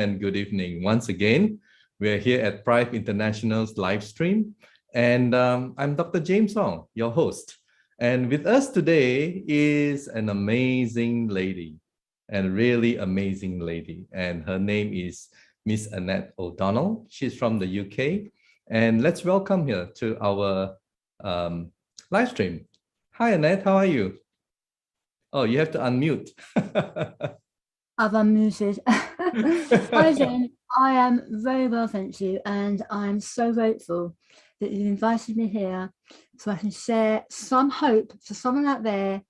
and good evening. Once again, we're here at Prife International's Livestream, and I'm Dr. James Ong, your host. And with us today is an amazing lady, and really amazing lady. And her name is Miss Annette O'Donnell. She's from the UK. And let's welcome her to our live stream. Hi, Annette, how are you? Oh, you have to unmute. I've unmuted. Hi, Jen. I am very well, thank you. And I'm so grateful that you invited me here so I can share some hope for someone out there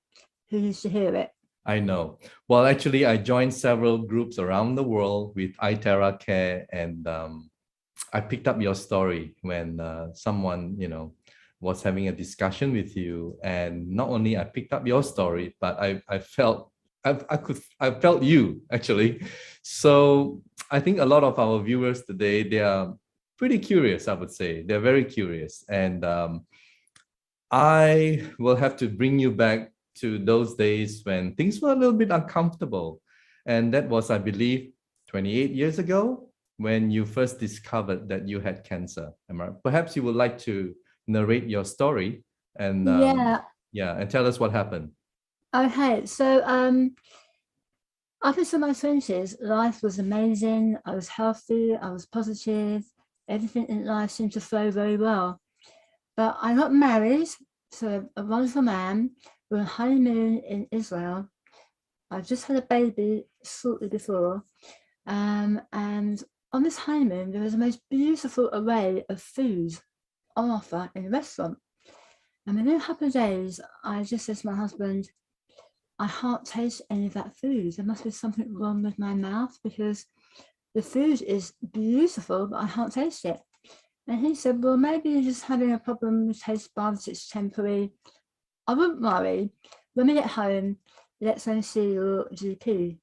who needs to hear it. I know. Well, actually, I joined several groups around the world with iTeraCare, and I picked up your story when someone, was having a discussion with you. And not only I picked up your story, but I felt you actually. So I think a lot of our viewers today, they are pretty curious, I would say. They're very curious. And I will have to bring you back to those days when things were a little bit uncomfortable. And that was, I believe, 28 years ago when you first discovered that you had cancer. Perhaps you would like to narrate your story and and tell us what happened. Okay, so up until my 20s, life was amazing. I was healthy, I was positive, everything in life seemed to flow very well. But I got married to a wonderful man. We were on honeymoon in Israel. I just had a baby shortly before. And on this honeymoon, there was the most beautiful array of food on offer in a restaurant. And within a couple of days, I just said to my husband, I can't taste any of that food. There must be something wrong with my mouth because the food is beautiful, but I can't taste it. And he said, well, maybe you're just having a problem with taste buds, it's temporary. I wouldn't worry. When we get home, let's go see your GP.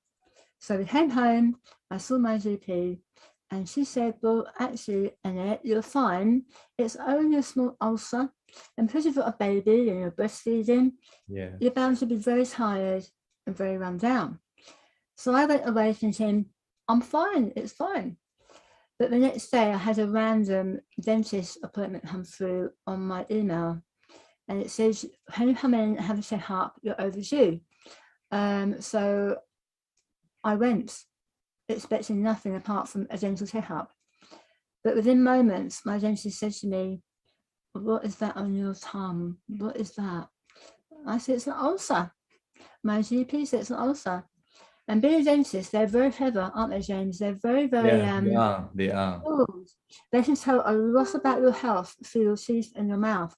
So we came home, I saw my GP, and she said, well, actually, Annette, you're fine. It's only a small ulcer. And because you've got a baby and you're breastfeeding, you're bound to be very tired and very run down. So I went away thinking, I'm fine, it's fine. But the next day I had a random dentist appointment come through on my email. And it says, when you come in and have a check-up, you're overdue. So I went, expecting nothing apart from a dental checkup. But within moments, my dentist said to me, what is that on your tongue? What is that? I said, it's an ulcer. My GP said it's an ulcer. And being a dentist, they're very clever, aren't they, James? They're very, very... they are. They can tell a lot about your health through your teeth and your mouth.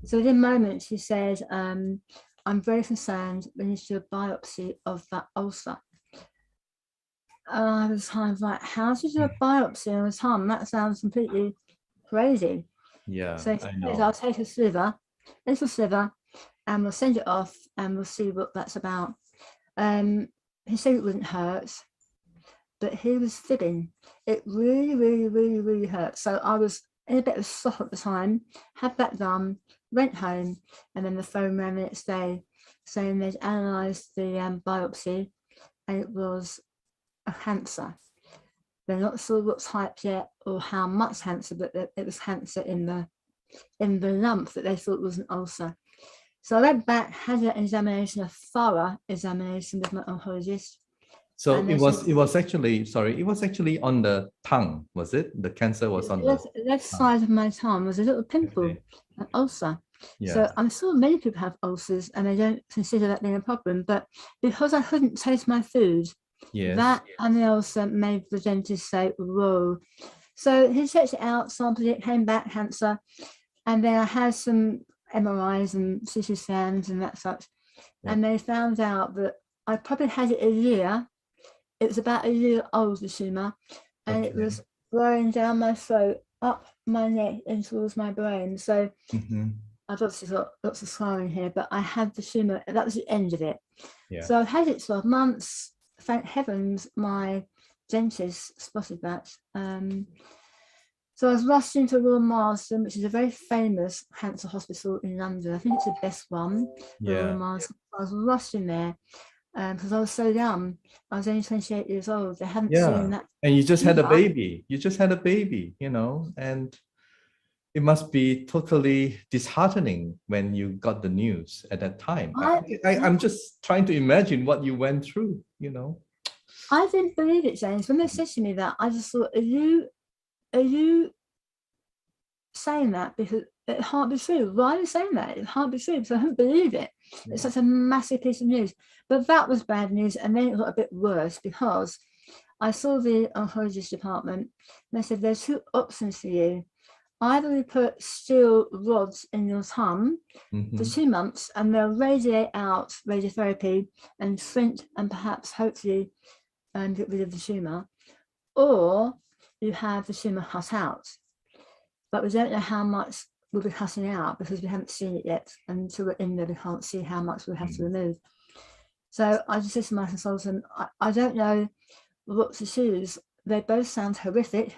So within moments, he said, I'm very concerned. We need to do a biopsy of that ulcer. And I was kind of like, how do you do a biopsy on a tongue? That sounds completely crazy. Yeah, so I'll take a little sliver, and we'll send it off and we'll see what that's about. He said it wouldn't hurt, but he was fibbing. It really, really, really, really hurt. So I was in a bit of shock at the time, had that done, went home, and then the phone rang the next day saying they'd analysed the biopsy and it was a cancer. They're not sure what type yet or how much cancer, but it was cancer in the lump that they thought was an ulcer. So I went back, had an examination, a thorough examination with my oncologist. So it was actually on the tongue, was it? The cancer was on the left side of my tongue was a little pimple, an ulcer. Yeah. So I'm sure many people have ulcers and they don't consider that being a problem, but because I couldn't taste my food, that and the ulcer made the dentist say, whoa. So he checked it out, sampled it, came back cancer, and then I had some MRIs and CT scans and that such, and they found out that I probably had it a year. It was about a year old, the tumour, and it was growing down my throat, up my neck and towards my brain. So I've obviously got lots of scarring here, but I had the tumour, that was the end of it. So I've had it 12 months. Thank heavens my dentist spotted that. So I was rushed into Royal Marsden, which is a very famous cancer hospital in London. I think it's the best one. Royal Marsden. I was rushed in there. because I was so young. I was only 28 years old. They hadn't seen that. And you just had a tumor. baby. You just had a baby, you know, and it must be totally disheartening when you got the news at that time. I'm just trying to imagine what you went through, you know. I didn't believe it, James. When they said to me that, I just thought, are you saying that because it can't be true? Why are you saying that? It can't be true, because I couldn't believe it. It's such a massive piece of news. But that was bad news. And then it got a bit worse, because I saw the oncologist department and they said, there's two options for you. Either we put steel rods in your tongue for 2 months and they'll radiate out radiotherapy and shrink and perhaps hopefully get rid of the tumour, or you have the tumour cut out. But we don't know how much we'll be cutting out because we haven't seen it yet. And until we're in there, we can't see how much we'll have to remove. So I just said to my consultant, I don't know what to choose. They both sound horrific.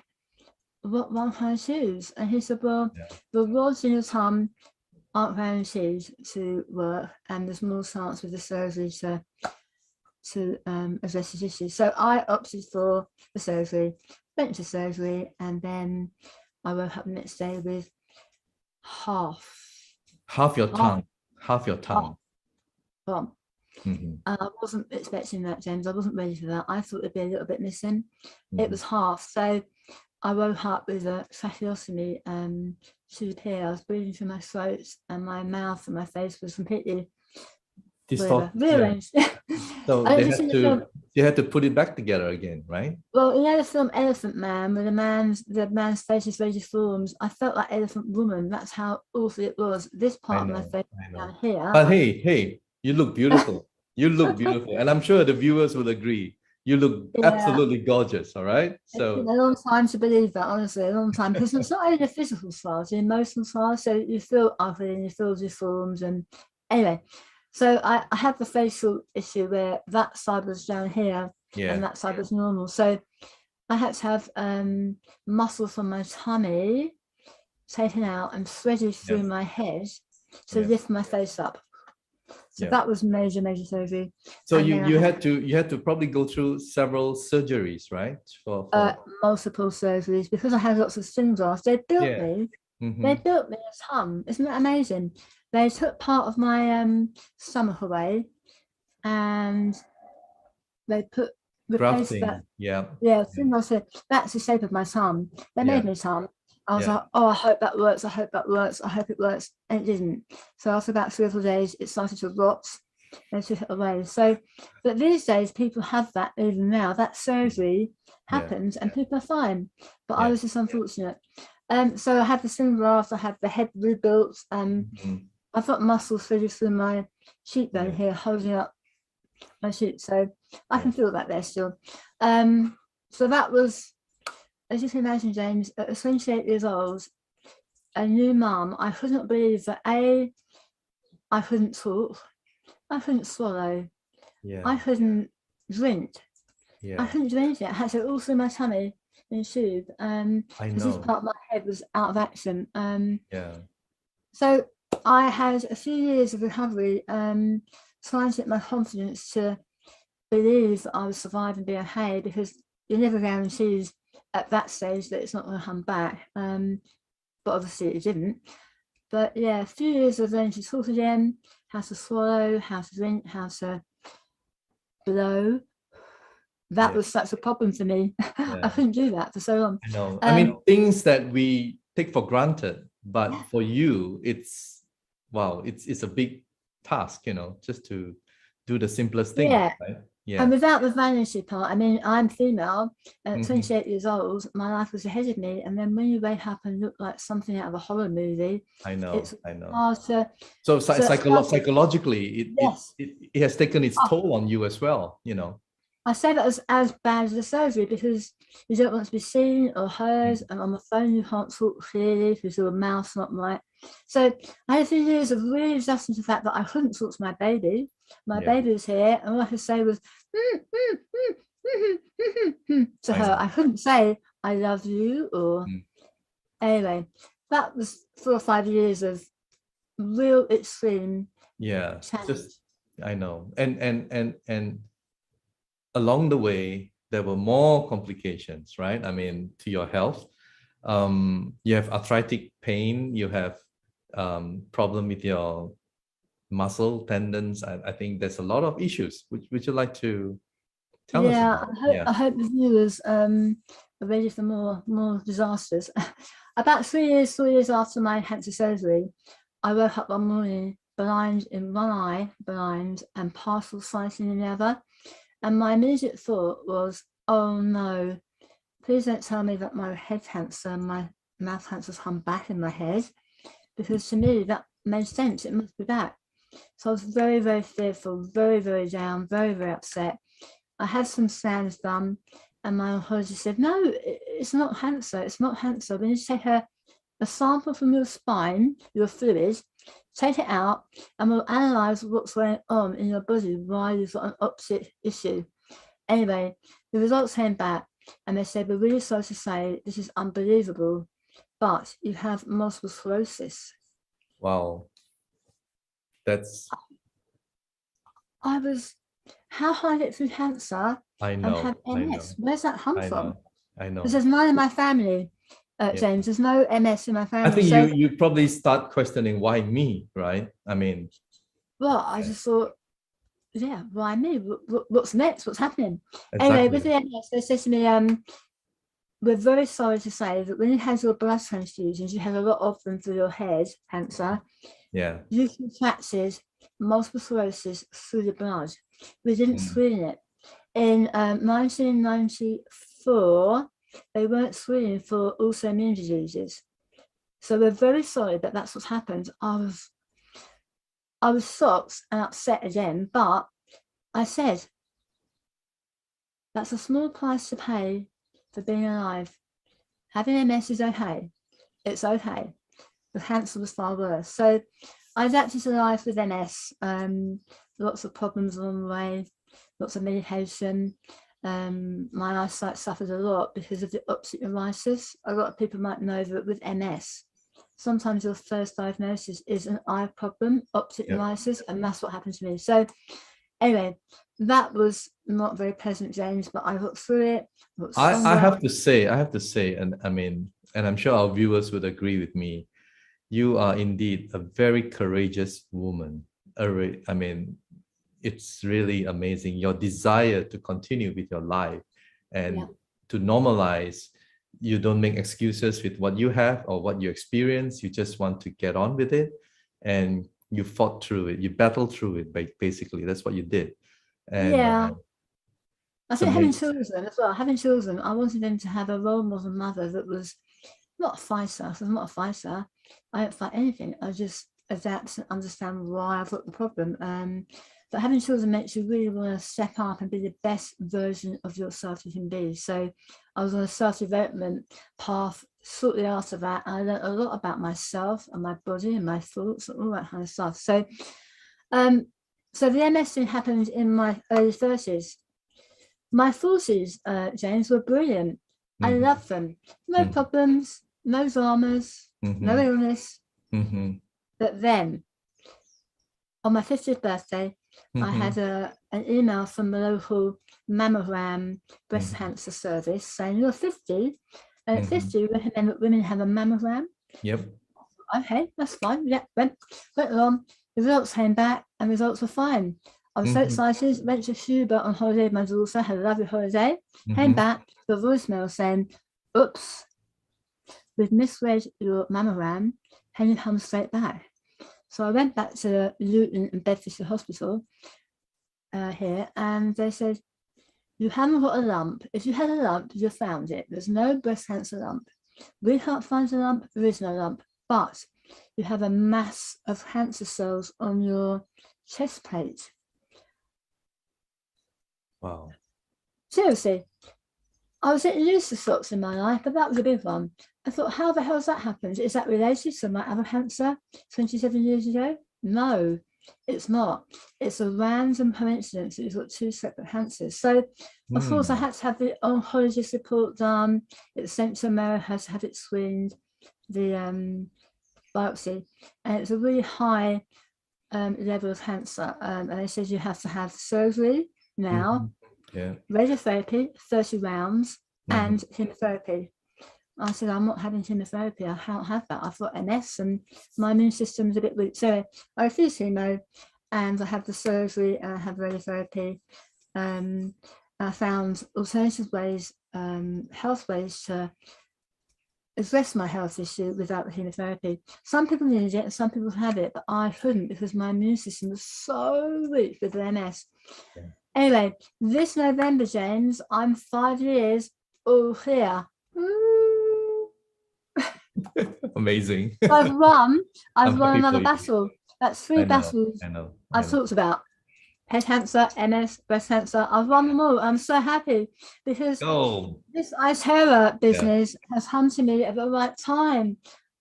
What one can I choose? And he said, well, the rods in your tongue aren't guaranteed to work, and there's more chance with the surgery to address this issue. So I opted for the surgery, went to surgery, and then I woke up the next day with half your tongue. I wasn't expecting that, James. I wasn't ready for that. I thought it'd be a little bit missing. It was half. So I woke up with a tracheostomy to the ear. I was breathing through my throat, and my mouth and my face was completely rearranged. So you had to put it back together again, right? Well, you know the film Elephant Man, where the man's face is very deformed. I felt like Elephant Woman. That's how awful it was. This part of my face down here. But hey, you look beautiful. You look beautiful, and I'm sure the viewers will agree. You look absolutely gorgeous, all right? So it's been a long time to believe that, honestly, a long time. Because it's not only the physical scars, the emotional scars. So you feel ugly and you feel deformed. And anyway, so I had the facial issue where that side was down here and that side was normal. So I had to have muscle from my tummy taken out and threaded through my head to lift my face up. So that was major surgery. So you had to probably go through several surgeries, right? For multiple surgeries, because I had lots of skin grafts. They built me. They built me a tongue. Isn't that amazing? They took part of my stomach away, and they replaced that. Skin grafts. That's the shape of my tongue. They made me a tongue. I was like, oh, I hope that works. I hope that works. I hope it works. And it didn't. So after about 3 or 4 days, it started to rot. They took it away. So, but these days, people have that even now. That surgery happens and people are fine. But I was just unfortunate. So I had the skin graft. I had the head rebuilt. I've got muscles through my cheekbone here, holding up my cheek. So I can feel that there still. So that was, as you can imagine, James, at 28 years old, a new mum, I couldn't believe that I couldn't talk, I couldn't swallow, I couldn't drink, I couldn't do anything. I had to all through my tummy in a tube, because this part of my head was out of action. So I had a few years of recovery, trying to get my confidence to believe that I would survive and be okay, because you never guaranteed at that stage that it's not going to come back, but obviously it didn't. But yeah, a few years of learning to talk again, how to swallow, how to drink, how to blow. That was such a problem for me. I couldn't do that for so long. I know. I mean, things that we take for granted, but for you, it's a big task, you know, just to do the simplest thing, right? And without the vanity part, I mean, I'm female, 28 years old, my life was ahead of me. And then when you wake up and look like something out of a horror movie, I know. Hard to, so psychologically, it has taken its toll on you as well, you know. I say that as bad as the surgery, because you don't want to be seen or heard, and on the phone you can't talk clearly because your mouth's not right. So I had a few years of really adjusting to the fact that I couldn't talk to my baby. My baby was here, and all I could say was to her. I couldn't say I love you or anyway. That was 4 or 5 years of real extreme challenge. I know. And along the way, there were more complications, right? I mean, to your health. You have arthritic pain, you have problem with your muscle tendons. I think there's a lot of issues. Would you like to tell us about? I hope the viewers are ready for more disasters. About 3 years after my cancer surgery, I woke up one morning blind in one eye, blind, and partial sighting in the other. And my immediate thought was, oh no, please don't tell me that my head cancer, my mouth cancer's come back in my head, because to me that made sense. It must be back. So I was very, very fearful, very, very down, very, very upset. I had some scans done, and my oncologist said, no, it's not cancer. It's not cancer. We need to take a sample from your spine, your fluid, take it out, and we'll analyze what's going on in your body, why you've got an opposite issue. Anyway, the results came back, and they said, we're really sorry to say this is unbelievable, but you have multiple sclerosis. Wow. That's... how hard I get through cancer and have MS? Where's that come from? I know. Because there's none in my family, James. There's no MS in my family. I think you probably start questioning, why me, right? I mean... Well, I just thought, yeah, why me? What's next? What's happening? Exactly. Anyway, with the MS, they said to me, we're very sorry to say that when you have your blood transfusions, you have a lot of them for your head cancer. Yeah. You contracted multiple sclerosis through the blood. We didn't screen it. In 1994, they weren't screening for autoimmune diseases. So we're very sorry that that's what's happened. I was shocked and upset again, but I said, that's a small price to pay for being alive. Having MS is okay. It's okay. The cancer was far worse. So I adapted to life with MS. Lots of problems along the way, lots of medication. My eyesight suffered a lot because of the optic neuritis. A lot of people might know that with MS, sometimes your first diagnosis is an eye problem, optic neuritis, and that's what happened to me. So anyway, that was not very pleasant, James, but I got through it. I have to say, and I mean, and I'm sure our viewers would agree with me, you are indeed a very courageous woman. I mean, it's really amazing, your desire to continue with your life and to normalize. You don't make excuses with what you have or what you experience. You just want to get on with it, and you fought through it. You battled through it. Basically, that's what you did. And I think having children as well. Having children, I wanted them to have a role model mother that was not a fighter. So I'm not a fighter. I don't fight anything. I just adapt and understand why I've got the problem. But having children makes you really want to step up and be the best version of yourself you can be. So I was on a self-development path shortly after that. I learned a lot about myself and my body and my thoughts and all that kind of stuff. So, so the MS thing happened in my early 30s. My 40s, James, were brilliant. I loved them. No problems, no dramas, no illness. But then, on my 50th birthday, I had an email from the local mammogram breast cancer service saying, you're 50, and at 50, we recommend that women have a mammogram. Yep. Okay, that's fine. Yeah, went along. The results came back, and results were fine. I was so excited. Went to Cuba on holiday with my daughter, had a lovely holiday. Came back to a voicemail saying, oops, we've misread your mammogram. Can you come straight back? So I went back to Luton and Bedfordshire Hospital here, and they said, you haven't got a lump. If you had a lump, you found it. There's no breast cancer lump. We can't find a lump. There is no lump. But you have a mass of cancer cells on your chest plate. Wow. Seriously, I was getting used to shots in my life, but that was a big one. I thought, how the hell has that happened? Is that related to my other cancer 27 years ago? No, it's not. It's a random coincidence that you've got two separate cancers. So, of course, I had to have the oncologist report done. It's sent to America to have it screened, the biopsy. And it's a really high level of cancer. And they said you have to have surgery now, radiotherapy, 30 rounds, and chemotherapy. I said, I'm not having chemotherapy. I can't have that. I've got MS and my immune system's a bit weak. So I refuse chemo, and I have the surgery and I have radiotherapy. I found alternative ways, health ways to address my health issue without the chemotherapy. Some people need it and some people have it, but I couldn't because my immune system was so weak with the MS. Yeah. Anyway, this November, James, I'm 5 years all clear. Amazing. I've won another battle. That's 3 battles I've talked about. Head cancer, MS, breast cancer. I've won them all. I'm so happy because this iTeraCare business has come to me at the right time.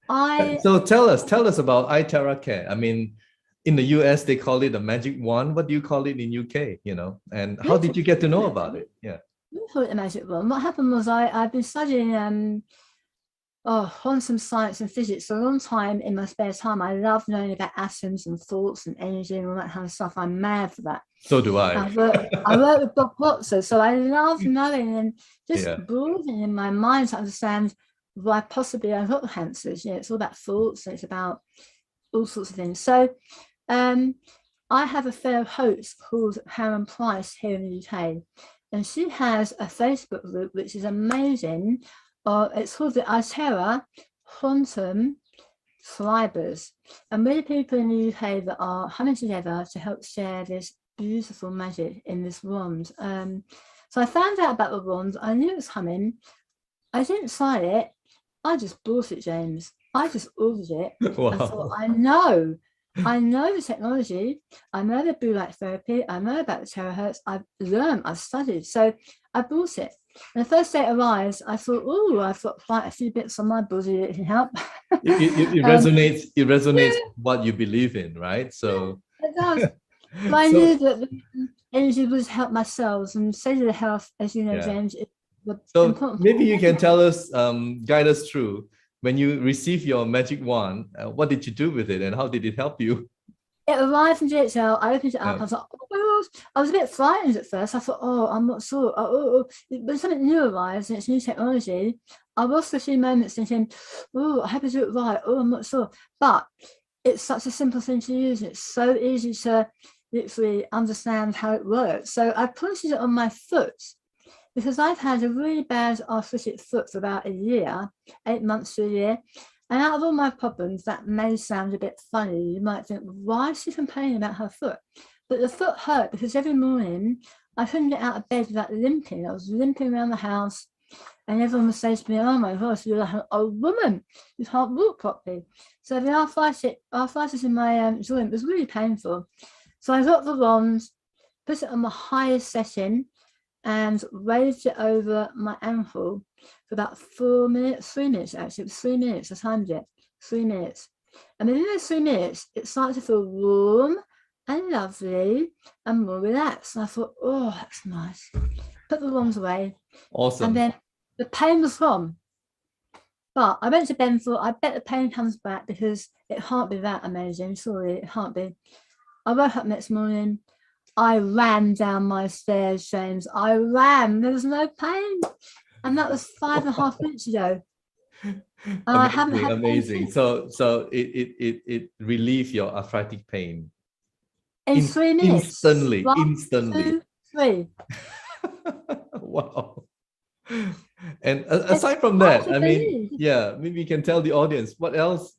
So tell us about iTeraCare. I mean, in the US, they call it a magic wand. What do you call it in UK, you know? And how did you get to know about it? Yeah. We call it a magic wand. What happened was I've been studying quantum science and physics for a long time in my spare time. I love knowing about atoms and thoughts and energy and all that kind of stuff. I'm mad for that. So do I. I work with Bob Watson, so I love knowing and just broadening in my mind to understand why possibly I've got cancers. You know, it's all about thoughts and it's about all sorts of things. So I have a fellow host called Karen Prife here in the UK, and she has a Facebook group which is amazing. It's called the iTeraCare Quantum Fibers, and we're the people in the UK that are coming together to help share this beautiful magic in this wand. So I found out about the wand. I knew it was coming. I didn't sign it. I just bought it, James. I just ordered it. Wow. I thought, I know the technology. I know the blue light therapy. I know about the terahertz. I've learned. I've studied. So I bought it. And the first day it arrived, I thought, oh, I've got quite a few bits on my body that can help. It resonates. It resonates with what you believe in, right? So it does. I knew that the energy would help my cells, and cellular health, as you know, James. So maybe you can tell us, guide us through when you received your magic wand. What did you do with it, and how did it help you? It arrived from DHL. I opened it up. I was like, oh, I was a bit frightened at first. I thought, oh, I'm not sure. When something new arrives and it's new technology, I was for a few moments thinking, oh, I hope I do it right. Oh, I'm not sure. But it's such a simple thing to use. It's so easy to literally understand how it works. So I planted it on my foot because I've had a really bad arthritic foot for about a year, 8 months to a year. And out of all my problems, that may sound a bit funny. You might think, why is she complaining about her foot? But the foot hurt because every morning I couldn't get out of bed without limping. I was limping around the house and everyone would say to me, oh my gosh, you're like an old woman. You can't walk properly. So the arthritis in my joint was really painful. So I got the wand, put it on the highest setting and raised it over my ankle for about 4 minutes, 3 minutes actually. It was 3 minutes, I timed it, 3 minutes. And within those 3 minutes, it started to feel warm and lovely and more relaxed. And I thought, oh, that's nice. Put the wands away. Awesome. And then the pain was gone. But I went to Ben for, I bet the pain comes back because it can't be that amazing. Sorry, it can't be. I woke up next morning. I ran down my stairs, James. I ran. There was no pain. And that was 5.5 weeks ago. I haven't had amazing. So it relieved your arthritic pain. In 3 minutes. Instantly. 1, 2, 3. Wow. And aside from that, I mean, yeah, maybe you can tell the audience what else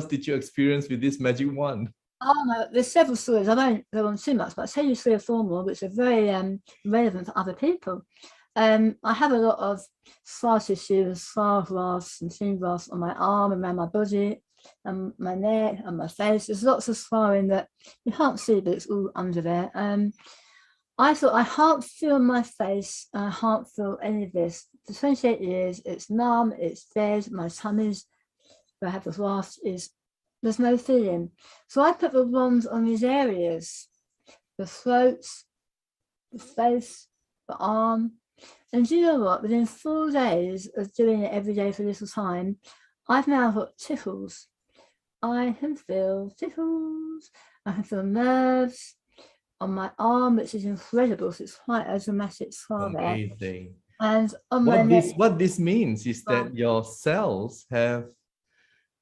did you experience with this magic wand? Oh no, there's several stories. I won't go on too much, but I'll tell you 3 or 4 more, which are very relevant for other people. I have a lot of scar tissue and scar grafts and thin grafts on my arm and around my body and my neck and my face. There's lots of scarring that you can't see, but it's all under there. I thought, I can't feel my face. I can't feel any of this. For 28 years, it's numb, it's dead. My tummy's, where I have the graft, there's no feeling. So I put the wands on these areas, the throat, the face, the arm. And do you know what? Within 4 days of doing it every day for a little time, I've now got tickles. I can feel tickles. I can feel nerves on my arm, which is incredible. So it's quite a dramatic scar there. Amazing. And on my neck, What this means is that your cells have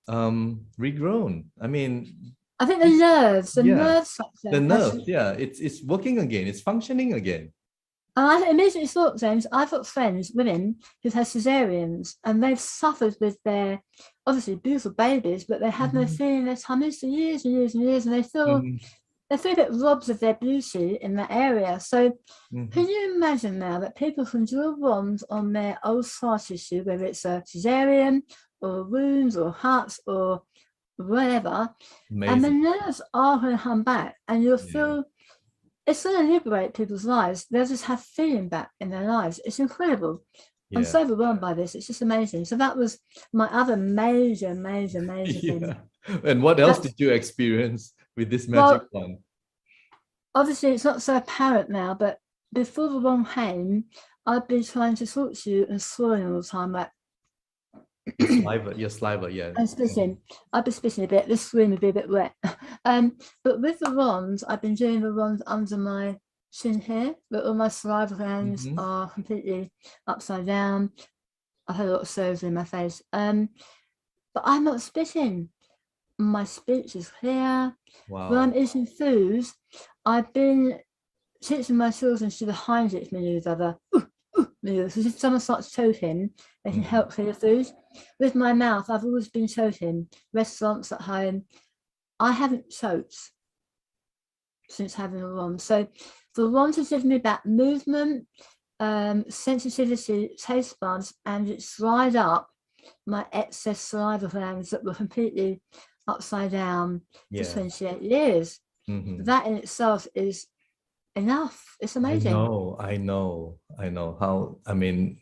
regrown. I mean, I think the nerves, the yeah, nerve structure. the nerves, yeah, it's working again, it's functioning again. And I immediately thought, James, I've got friends, women, who've had cesareans and they've suffered with their, obviously, beautiful babies, but they have no feeling in their tummies for years and years and years, and they feel a bit robbed of their beauty in that area. So can you imagine now that people can drill wands on their old scar tissue, whether it's a cesarean or wounds or cuts or whatever, and the nerves are going to come back, and you'll feel it's going to liberate people's lives. They'll just have feeling back in their lives. It's incredible. I'm so overwhelmed by this. It's just amazing. So that was my other major thing. And what else did you experience with this magic wand? Obviously, it's not so apparent now, but before the wand came, I'd been trying to talk to you and swallowing all the time, like your saliva, yeah. And spitting. I've been spitting a bit. This screen would be a bit wet. But with the wands, I've been doing the wands under my chin here, but all my saliva glands are completely upside down. I've had a lot of surgery in my face. But I'm not spitting. My speech is clear. Wow. When I'm eating foods, I've been teaching my children to do the Heimlich maneuver, so if someone starts choking, they can help clear food. With my mouth, I've always been choking. Restaurants, at home, I haven't choked since having a wand. So the wand has given me back movement, sensitivity, taste buds, and it's dried up my excess saliva glands that were completely upside down for 28 years. That in itself is enough. It's amazing. I know how, I mean,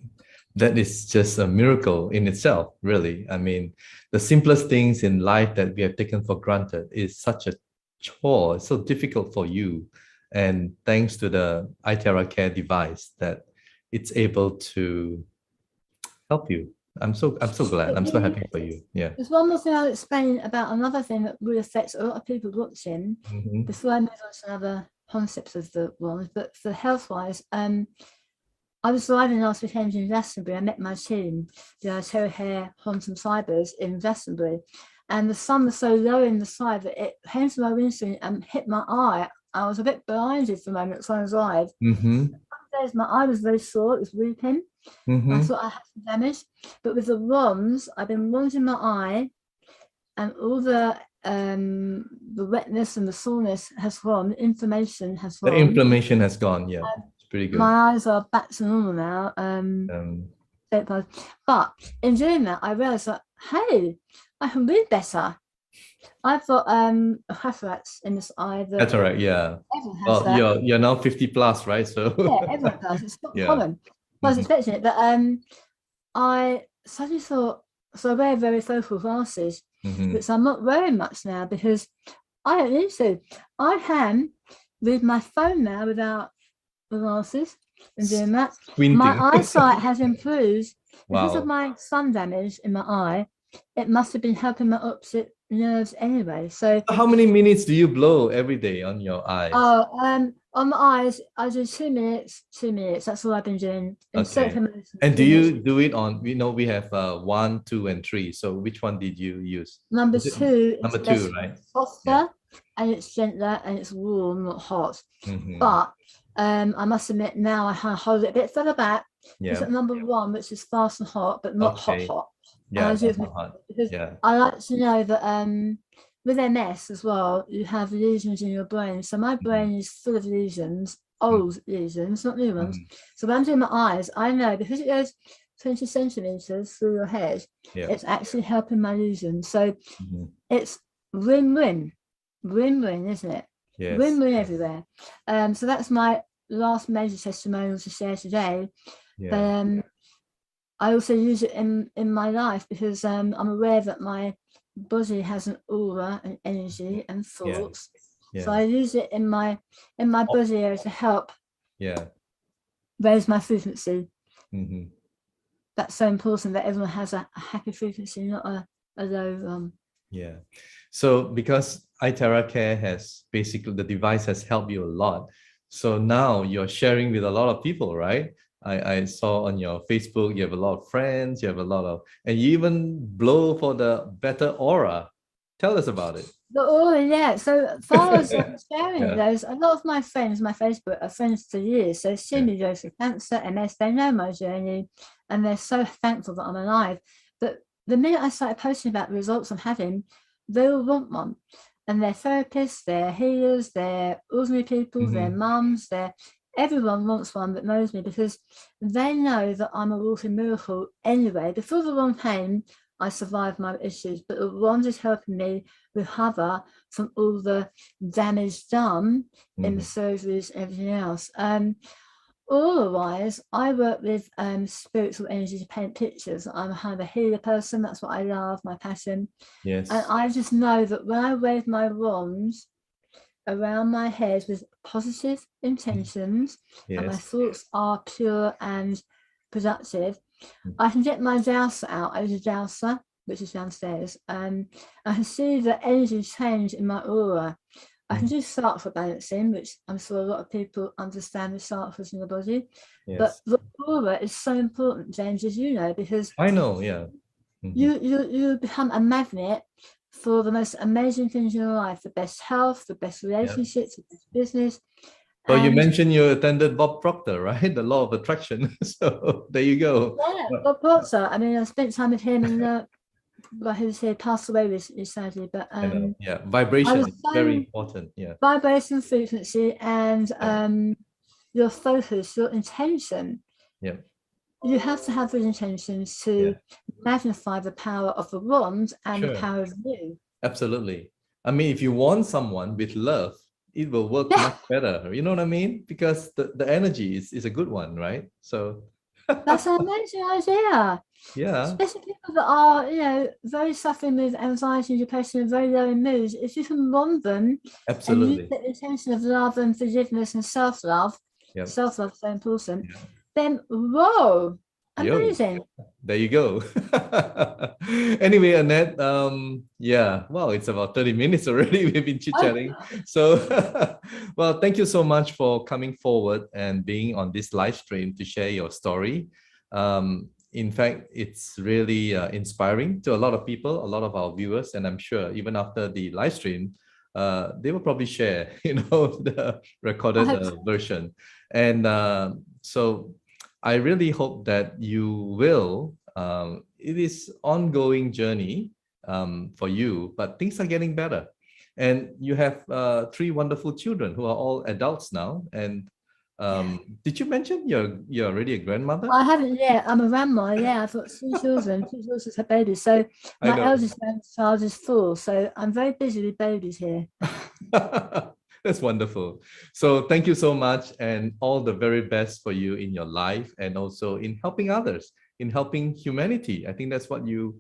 that is just a miracle in itself, really. I mean, the simplest things in life that we have taken for granted is such a chore. It's so difficult for you, and thanks to the iTeraCare device that it's able to help you. I'm so glad. I'm so happy for you. Yeah. There's one more thing I'll explain about another thing that really affects a lot of people watching before I move on to another concepts of the ones, but for health-wise, I was driving last weekend in Glastonbury. I met my team, the iTeraCare Quantum Fibers in Glastonbury, and the sun was so low in the sky that it came to my windscreen and hit my eye. I was a bit blinded for a moment trying to drive. Some days my eye was very sore, it was weeping. I thought I had some damage, but with the wands, I've been wanding my eye, and all the wetness and the soreness has gone, the inflammation has gone. The inflammation has gone, yeah. It's pretty good. My eyes are back to normal now. But in doing that, I realized that, hey, I can read better. I've got cataracts in this eye. Cataract, yeah. Well, that. You're now 50 plus, right? So yeah, everyone does. It's not common. I was expecting it, but I suddenly thought, so I wear very focal glasses, which I'm not wearing much now because I don't need to. I can read my phone now without the glasses and doing that. Squinting. My eyesight has improved because of my sun damage in my eye. It must have been helping my optic nerves anyway. So how many minutes do you blow every day on your eyes? On my eyes, I do 2 minutes. That's all I've been doing. Okay. And do you do it on, we have 1, 2, and 3. So which one did you use? Number 2. Number 2, right? Softer, and it's gentler, and it's warm, not hot. But I must admit now I hold it a bit further back. It's at number 1, which is fast and hot, but not hot. Yeah, because I like to know that with MS as well, you have lesions in your brain. So my brain is full of lesions, old lesions, not new ones. So when I'm doing my eyes, I know because it goes 20 centimeters through your head, it's actually helping my lesions. So it's win-win, isn't it? Yes. Win-win everywhere. So that's my last major testimonial to share today. But I also use it in my life because I'm aware that my body has an aura and energy and thoughts. So I use it in my body area to help raise my frequency. That's so important that everyone has a happy frequency, not a low one. Yeah. So because iTeraCare has basically, the device has helped you a lot. So now you're sharing with a lot of people, right? I saw on your Facebook, you have a lot of friends, you have a lot of, and you even blow for the better aura. Tell us about it. Oh, yeah. So far as sharing Yeah. those, a lot of my friends, my Facebook, are friends for years. So see me go through cancer, MS, they know my journey, and they're so thankful that I'm alive. But the minute I started posting about the results I'm having, they all want one. And they're therapists, they're healers, they're ordinary people, they're mums, everyone wants one that knows me, because they know that I'm a walking miracle anyway. Before the one came, I survived my issues, but the one is helping me recover from all the damage done in the surgeries and everything else. Otherwise, I work with spiritual energy to paint pictures. I'm kind of a healer person. That's what I love, my passion. Yes. And I just know that when I wave my wand around my head with positive intentions, and my thoughts are pure and productive, I can get my dowser out. I use a dowser, which is downstairs. I can see the energy change in my aura. I can do chakra balancing, which I'm sure a lot of people understand the chakras in the body. But the aura is so important, James, as you know, because I know, yeah. You become a magnet for the most amazing things in your life, the best health, the best relationships, the best business. Well, you mentioned you attended Bob Proctor, right? The law of attraction. So there you go. Yeah, Bob Proctor. I mean, I spent time with him, and well, he was here, passed away recently, sadly. But yeah, vibration is very important. Yeah, vibration, frequency, and your focus, your intention. Yeah, you have to have those intentions to magnify the power of the wand and the power of you. Absolutely. I mean, if you want someone with love, it will work much better. You know what I mean? Because the energy is a good one, right? So that's an amazing idea. Yeah. Especially people that are, very suffering with anxiety and depression and very low in moods. If you can wand them, absolutely, and use the intention of love and forgiveness and self-love, self-love is so important, then whoa, amazing. There you go. Anyway, Annette, yeah, well, it's about 30 minutes already. We've been chit-chatting. So, well, thank you so much for coming forward and being on this live stream to share your story. In fact, it's really inspiring to a lot of people, a lot of our viewers, and I'm sure even after the live stream, they will probably share, the recorded version. And so I really hope that you will. It is ongoing journey for you, but things are getting better. And you have 3 wonderful children who are all adults now. And did you mention you're already a grandmother? I haven't yet. I'm a grandma. Yeah, I've got 2 children. 2 daughters have babies. So my eldest child is 4. So I'm very busy with babies here. That's wonderful. So thank you so much, and all the very best for you in your life, and also in helping others, in helping humanity. I think that's what you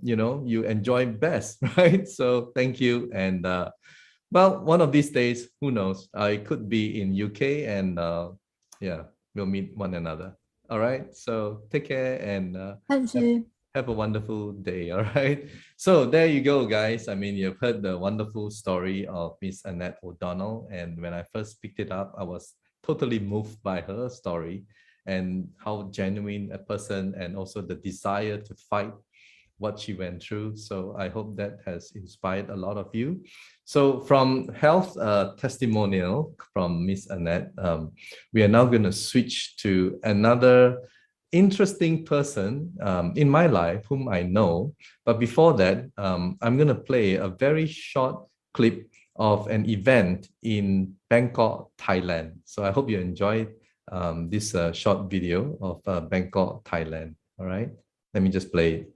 you enjoy best, right? So thank you. And well, one of these days, who knows, I could be in UK, and yeah, we'll meet one another. All right, so take care, and thank you. Have a wonderful day. All right. So there you go, guys. I mean, you've heard the wonderful story of Miss Annette O'Donnell. And when I first picked it up, I was totally moved by her story and how genuine a person, and also the desire to fight what she went through. So I hope that has inspired a lot of you. So from health testimonial from Miss Annette, we are now going to switch to another interesting person in my life whom I know. But before that, I'm going to play a very short clip of an event in Bangkok, Thailand. So I hope you enjoyed this short video of Bangkok, Thailand. All right, let me just play it.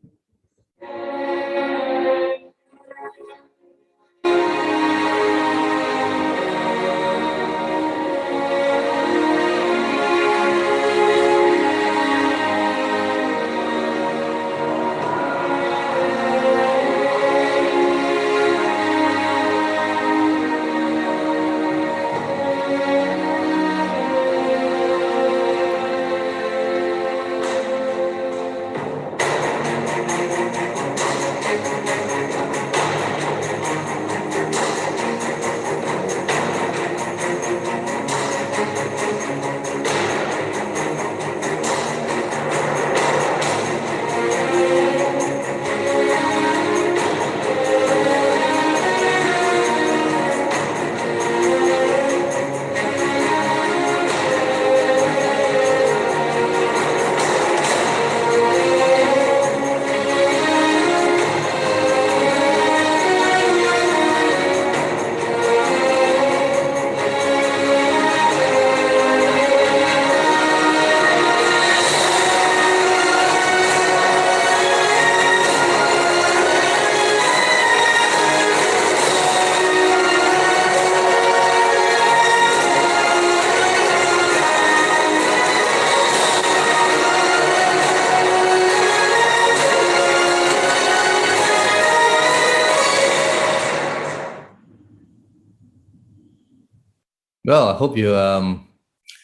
Well, I hope you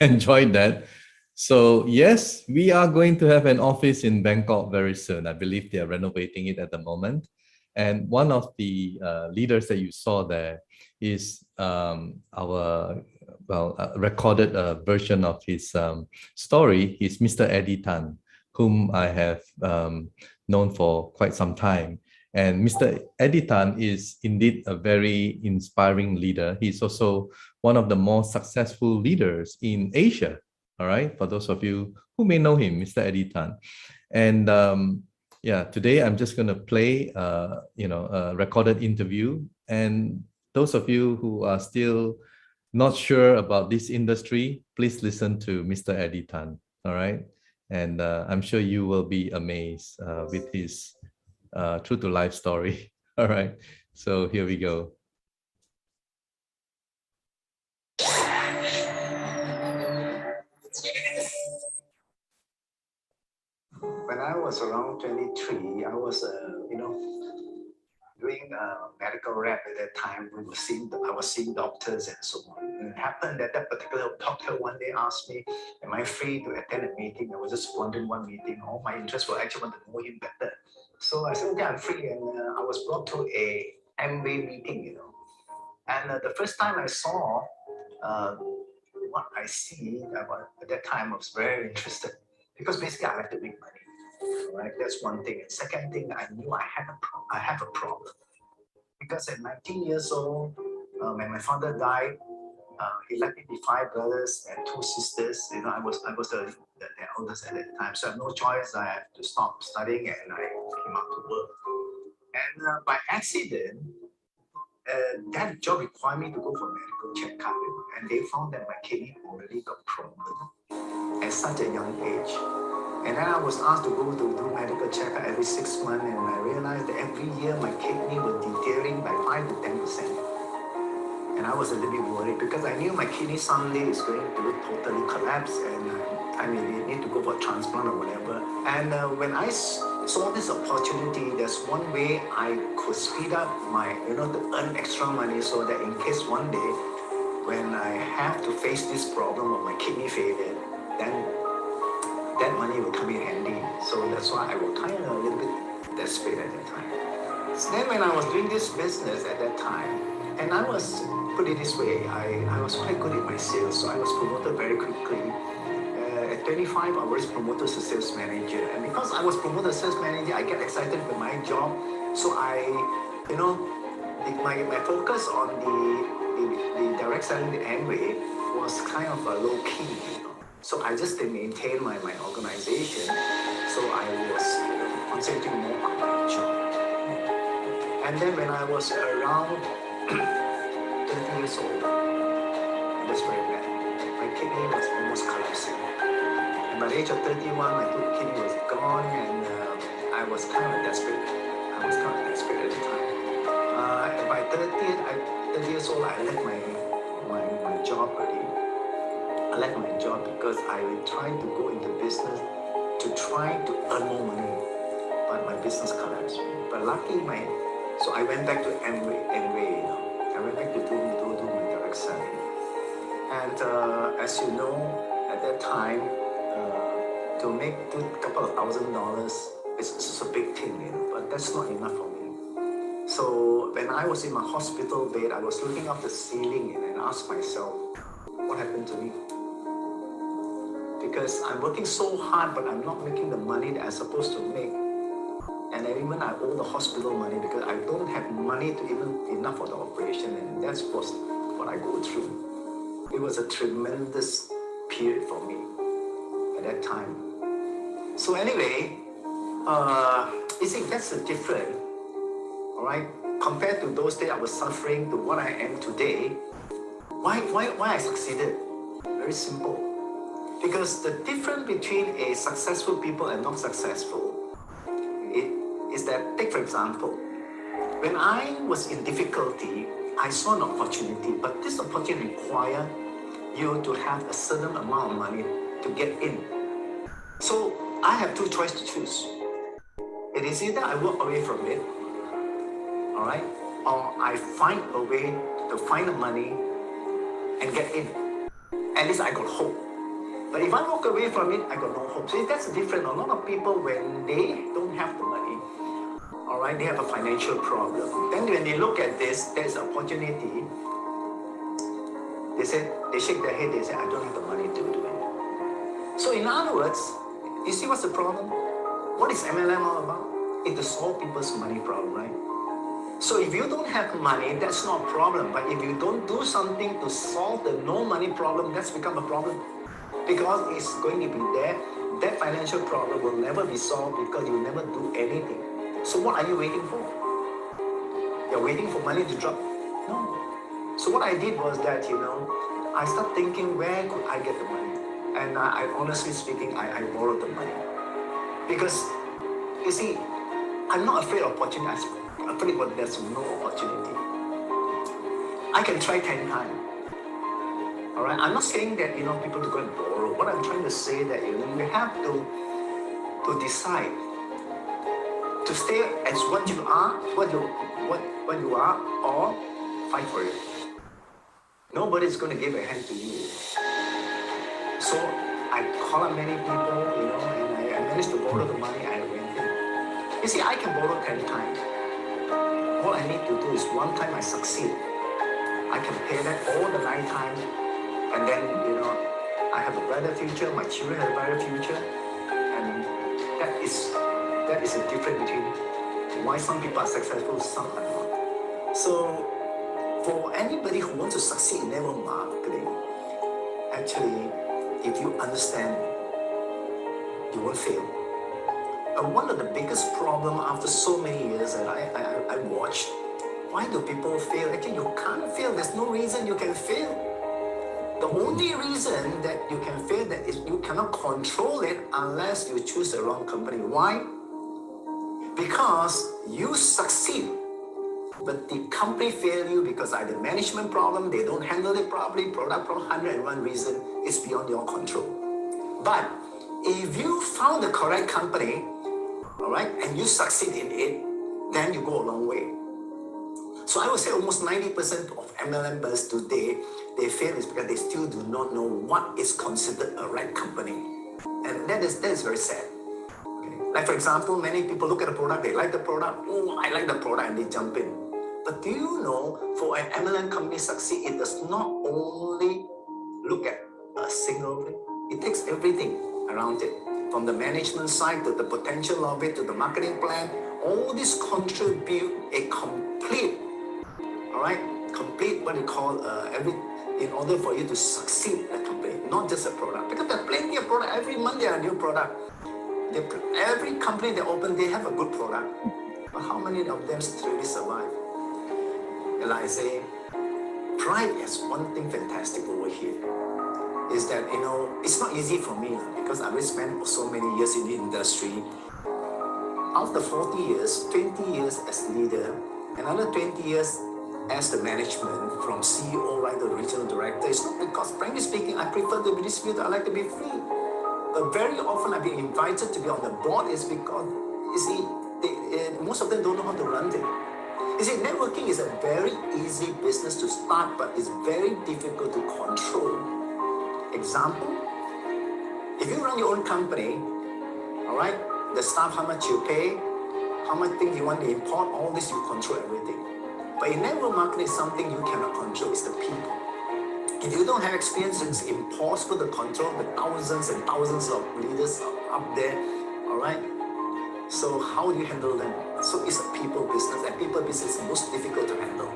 enjoyed that. So yes, we are going to have an office in Bangkok very soon. I believe they are renovating it at the moment. And one of the leaders that you saw there is our recorded version of his story. He's Mr. Eddie Tan, whom I have known for quite some time. And Mr. Eddie Tan is indeed a very inspiring leader. He's also one of the more successful leaders in Asia. All right, for those of you who may know him, Mr. Eddie Tan. And yeah, today I'm just going to play, a recorded interview. And those of you who are still not sure about this industry, please listen to Mr. Eddie Tan. All right, and I'm sure you will be amazed with his true to life story. All right, so here we go. When I was around 23, I was, doing medical rep at that time. I was seeing doctors and so on. And it happened that that particular doctor one day asked me, am I free to attend a meeting? I was just wondering one meeting. All my interests were actually want to know him better. So I said, okay, I'm free. And I was brought to a Amway meeting, And the first time I saw what I see, at that time I was very interested because basically I like to make money. Right, that's one thing. And second thing, I knew I have a problem because at 19 years old, when my father died, he left me with 5 brothers and 2 sisters. I was the eldest at that time, so I had no choice. I had to stop studying and I came out to work. And by accident, that job required me to go for medical checkup, and they found that my kidney already got problem at such a young age. And then I was asked to go to do medical checkup every 6 months, and I realized that every year my kidney was deteriorating by 5 to 10%. And I was a little bit worried because I knew my kidney someday is going to totally collapse, and I may need to go for a transplant or whatever. And when I saw this opportunity, there's one way I could speed up my, to earn extra money so that in case one day when I have to face this problem of my kidney failure, then that money will come in handy. So that's why I was kind of a little bit desperate at that time. So then when I was doing this business at that time, and I was, put it this way, I was quite good at my sales, so I was promoted very quickly. At 25, I was promoted to sales manager. And because I was promoted to sales manager, I get excited with my job. So my focus on the direct selling, the Amway, was kind of a low key. So I just maintained my organization. So I was concentrating more on my job. And then when I was around 30 years old, it was very bad. My kidney was almost collapsing. And by the age of 31, my kidney was gone, and I was kind of desperate. I was kind of desperate at the time. And by 30 years old, I left my job already. I left my job because I tried to go into business to try to earn more money, but my business collapsed. But luckily, so I went back to Amway. I went back to do my direct selling. And as you know, at that time, to make a couple of $1,000, it's a big thing, but that's not enough for me. So when I was in my hospital bed, I was looking up the ceiling and I asked myself, what happened to me? Because I'm working so hard, but I'm not making the money that I'm supposed to make. And even I owe the hospital money because I don't have money to even enough for the operation, and that's what I go through. It was a tremendous period for me at that time. So anyway, you see, that's the difference, all right? Compared to those days I was suffering to what I am today. Why I succeeded? Very simple. Because the difference between a successful people and not successful is that, take for example, when I was in difficulty, I saw an opportunity, but this opportunity requires you to have a certain amount of money to get in. So I have 2 choices to choose. It is either I walk away from it, all right, or I find a way to find the money and get in. At least I got hope. But if I walk away from it, I got no hope. So that's different. A lot of people, when they don't have the money, all right, they have a financial problem. Then when they look at this, there's opportunity. They shake their head, they say, I don't have the money to do it. So in other words, you see what's the problem? What is MLM all about? It's to solve people's money problem, right? So if you don't have money, that's not a problem. But if you don't do something to solve the no money problem, that's become a problem. Because it's going to be there. That financial problem will never be solved because you never do anything. So what are you waiting for? You're waiting for money to drop? No. So what I did was that, I started thinking, where could I get the money? And I honestly speaking, I borrowed the money. Because, you see, I'm not afraid of opportunity. I'm afraid that there's no opportunity. I can try 10 times. All right? I'm not saying that, people to go and borrow. What I'm trying to say that, you have to decide to stay as what you are, what you are, or fight for it. Nobody's going to give a hand to you. So I call up many people, and I managed to borrow the money. I went in. You see, I can borrow 10 times. All I need to do is one time I succeed. I can pay that all the 9 times, and then I have a brighter future. My children have a brighter future, and that is the difference between why some people are successful, some are not. So for anybody who wants to succeed in network marketing, actually, if you understand, you won't fail. And one of the biggest problems after so many years that I watched, why do people fail? Actually, you can't fail. There's no reason you can fail. The only reason that you can fail that is you cannot control it unless you choose the wrong company. Why? Because you succeed, but the company fail you because either management problem, they don't handle it properly, product problem, 101 reason, it's beyond your control. But if you found the correct company, all right, and you succeed in it, then you go a long way. So I would say almost 90% of MLM members today, they fail is because they still do not know what is considered a right company. And that is very sad. Like for example, many people look at a product, they like the product, oh, I like the product, and they jump in. But do you know, for an MLM company to succeed, it does not only look at a single thing, it takes everything around it. From the management side, to the potential of it, to the marketing plan, all this contribute a complete, all right, complete what you call in order for you to succeed a company, not just a product. Because there are plenty of products, every month there are new products. Every company they open, they have a good product. But how many of them really survive? And like I say, Prife has one thing fantastic over here. Is that, it's not easy for me because I've spent so many years in the industry. After 40 years, 20 years as leader, another 20 years as the management, from CEO right to regional director. It's not because, frankly speaking, I prefer to be distributed, I like to be free. But very often I've been invited to be on the board is because, you see, most of them don't know how to run it. You see, networking is a very easy business to start, but it's very difficult to control. Example, if you run your own company, all right, the staff, how much you pay, how much things you want to import, all this, you control everything. But in network marketing, something you cannot control is the people. If you don't have experience, it's impossible to control the thousands and thousands of leaders up there, all right? So how do you handle them? So it's a people business, and people business is most difficult to handle.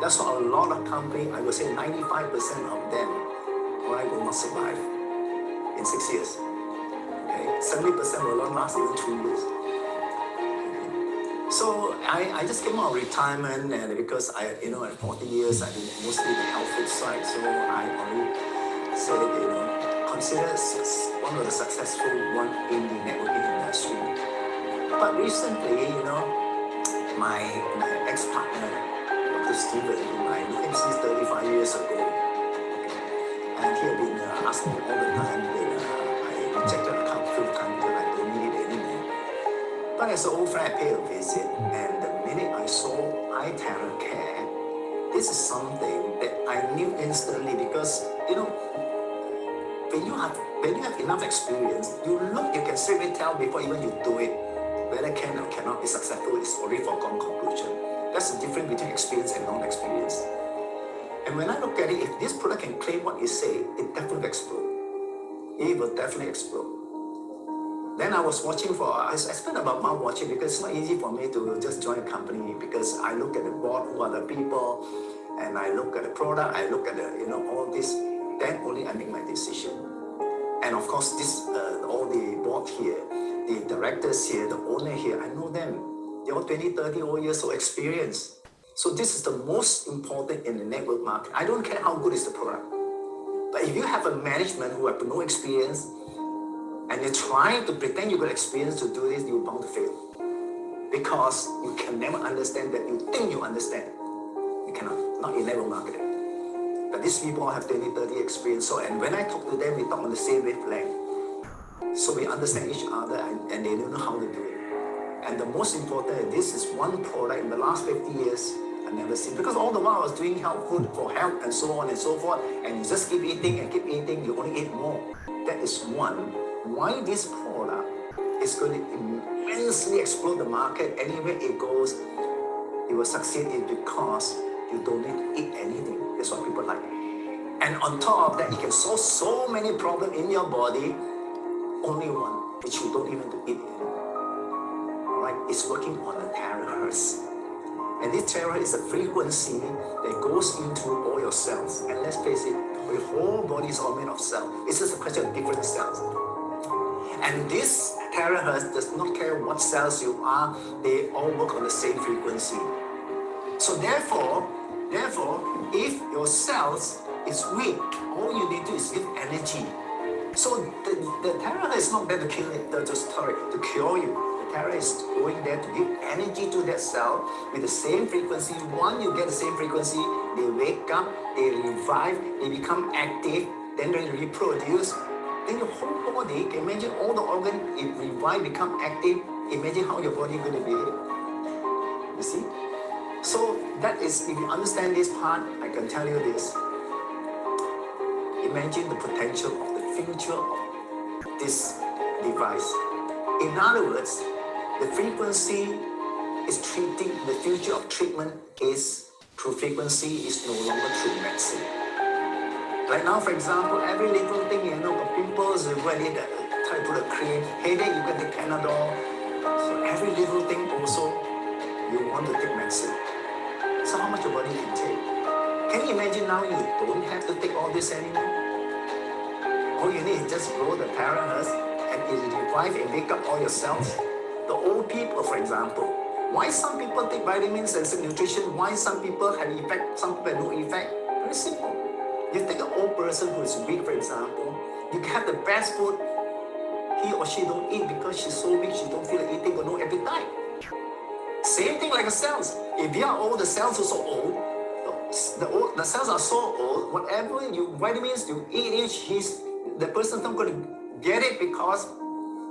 That's why a lot of companies, I would say 95% of them, all right, will not survive in 6 years. Okay, 70% will not last even 2 years. So I just came out of retirement, and because at 40 years, I did mostly the health food side, so I only said, consider one of the successful one in the networking industry. But recently, my ex-partner, Dr. Steven, I knew him since 35 years ago, and he had been asking me all the time that I rejected a few times because I don't need it anymore. But as an old friend, I paid a visit, and the minute I saw iTeraCare, this is something that I knew instantly because, you know, when you have enough experience, you can straight away tell before even you do it, whether it can or cannot be successful. It's already foregone conclusion. That's the difference between experience and non-experience. And when I look at it, if this product can claim what it say, it definitely will explode. It will definitely explode. Then I was watching I spent about a month watching because it's not easy for me to just join a company because I look at the board, who are the people, and I look at the product, I look at the, you know, all this, then only I make my decision. And of course, this, all the board here, the directors here, the owner here, I know them. They're all 20, 30 old years of experience. So this is the most important in the network market. I don't care how good is the product. But if you have a management who have no experience, and you're trying to pretend you got experience to do this, you're bound to fail. Because you can never understand that you think you understand. You cannot, not in network marketing. But these people have 20, 30 experience. So, and when I talk to them, we talk on the same wavelength. So we understand each other and they don't know how to do it. And the most important, this is one product in the last 50 years I've never seen. Because all the while I was doing health food for health and so on and so forth. And you just keep eating and keep eating, you only eat more. That is one. Why this product is going to immensely explode the market anywhere it goes, it will succeed is because you don't need to eat anything. That's what people like. And on top of that, it can solve so many problems in your body, only one, which you don't even have to eat anymore. All right, it's working on the terahertz. And this terahertz is a frequency that goes into all your cells. And let's face it, your whole body is all made of cells. It's just a question of different cells. And this terahertz does not care what cells you are, they all work on the same frequency. So therefore, if your cells is weak, all you need to do is give energy. So the terahertz is not there to kill it, to cure you. The terahertz is going there to give energy to that cell with the same frequency. Once you get the same frequency, they wake up, they revive, they become active, then they reproduce. Then your whole body, can imagine all the organs, it revive, become active. Imagine how your body is going to behave. You see? So that is, if you understand this part, I can tell you this. Imagine the potential of the future of this device. In other words, the frequency is treating, the future of treatment is through frequency, is no longer through medicine. Like now, for example, every little thing, you know, pimples, you go and try to put a cream, headache, you can take Panadol. So every little thing also, you want to take medicine. So how much your body can take? Can you imagine now you don't have to take all this anymore? All you need is just grow the terahertz and it will revive and wake up all your cells. The old people, for example, why some people take vitamins and some nutrition, why some people have effect, some people have no effect? Very simple. You take an old person who is weak, for example, you have the best food, he or she don't eat because she's so weak, she don't feel like eating, got no appetite. Same thing like the cells. If you are old, the cells are so old, the cells are so old, whatever vitamins you eat, the person's not going to get it because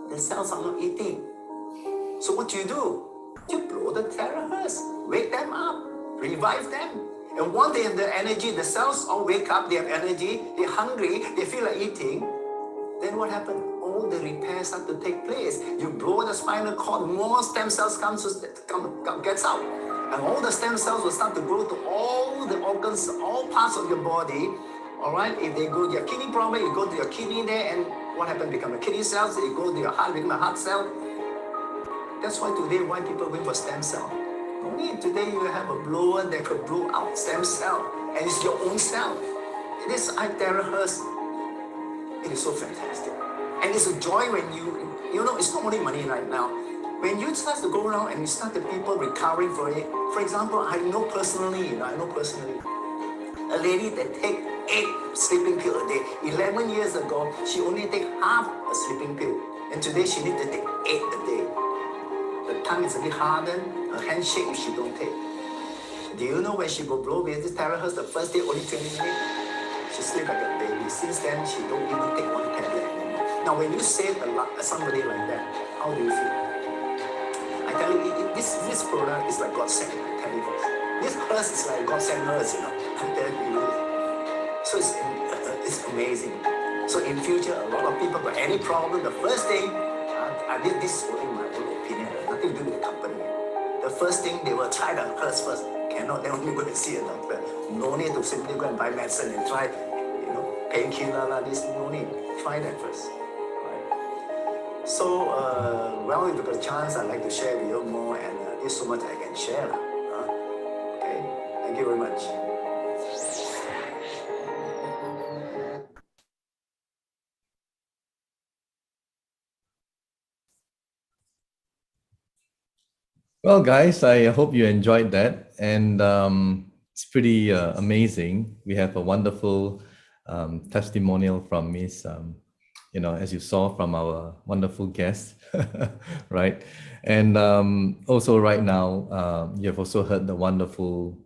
the cells are not eating. So what do? You blow the terahertz, wake them up, revive them. And once they have the energy, the cells all wake up, they have energy, they're hungry, they feel like eating. Then what happened? All the repairs start to take place. You blow the spinal cord, more stem cells gets out. And all the stem cells will start to grow to all the organs, all parts of your body. All right, if they go to your kidney problem, you go to your kidney there, and what happened? Become a kidney cells, you go to your heart, become a heart cell. That's why today, why people are going for stem cell. Only today you have a blower that could blow out stem cell, and it's your own cell. It is iTeraCare. It is so fantastic. And it's a joy when you know, it's not only money right now. When you start to go around and you start the people recovering for it, for example, I know personally, a lady that take 8 sleeping pills a day. 11 years ago, she only take half a sleeping pill. And today she needs to take 8 a day. The tongue is a bit hardened, her handshake if she don't take. Do you know when she go blow with this terahertz, the first day only 20 minutes? She sleep like a baby. Since then, she don't even take one tablet anymore. Now, when you save somebody like that, how do you feel? I tell you, this product is like God sent. I tell you first. This Hertz is like God sent Hertz, you know. And then so it's amazing. So in future, a lot of people got any problem, the first thing, I did this only my own opinion, nothing to do with the company. The first thing they will try the Hertz first. Cannot, then only go and see a doctor. No need to simply go and buy medicine and try, you know, painkiller, this, no need. Try that first. Right? So, well, if you got a chance, I'd like to share with you more, and there's so much I can share. Okay, thank you very much. Well, guys, I hope you enjoyed that, and it's pretty amazing. We have a wonderful testimonial from Miss, you know, as you saw from our wonderful guest, right? And also right now, you have also heard the wonderful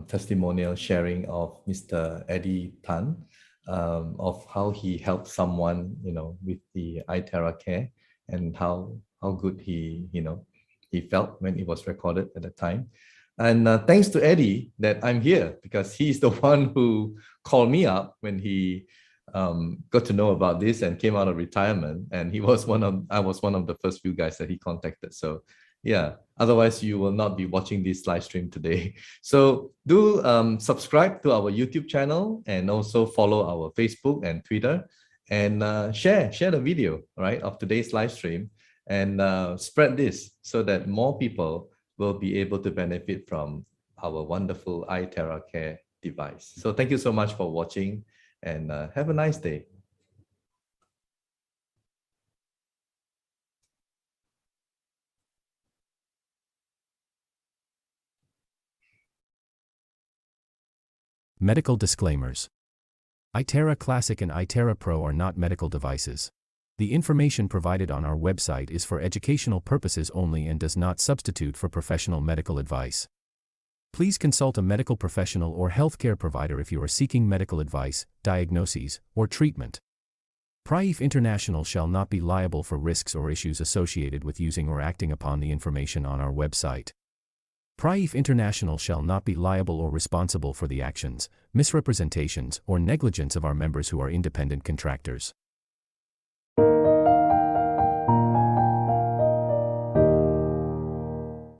testimonial sharing of Mr. Eddie Tan, of how he helped someone, you know, with the iTeraCare, and how good he, you know, he felt when it was recorded at the time. And thanks to Eddie that I'm here, because he's the one who called me up when he got to know about this and came out of retirement. And I was one of the first few guys that he contacted. So yeah, otherwise you will not be watching this live stream today. So do subscribe to our YouTube channel, and also follow our Facebook and Twitter, and share the video, right, of today's live stream, and spread this so that more people will be able to benefit from our wonderful iTeraCare device. So thank you so much for watching, and have a nice day. Medical disclaimers. iTera Classic and iTera Pro are not medical devices. The information provided on our website is for educational purposes only and does not substitute for professional medical advice. Please consult a medical professional or healthcare provider if you are seeking medical advice, diagnoses, or treatment. Prife International shall not be liable for risks or issues associated with using or acting upon the information on our website. Prife International shall not be liable or responsible for the actions, misrepresentations, or negligence of our members who are independent contractors.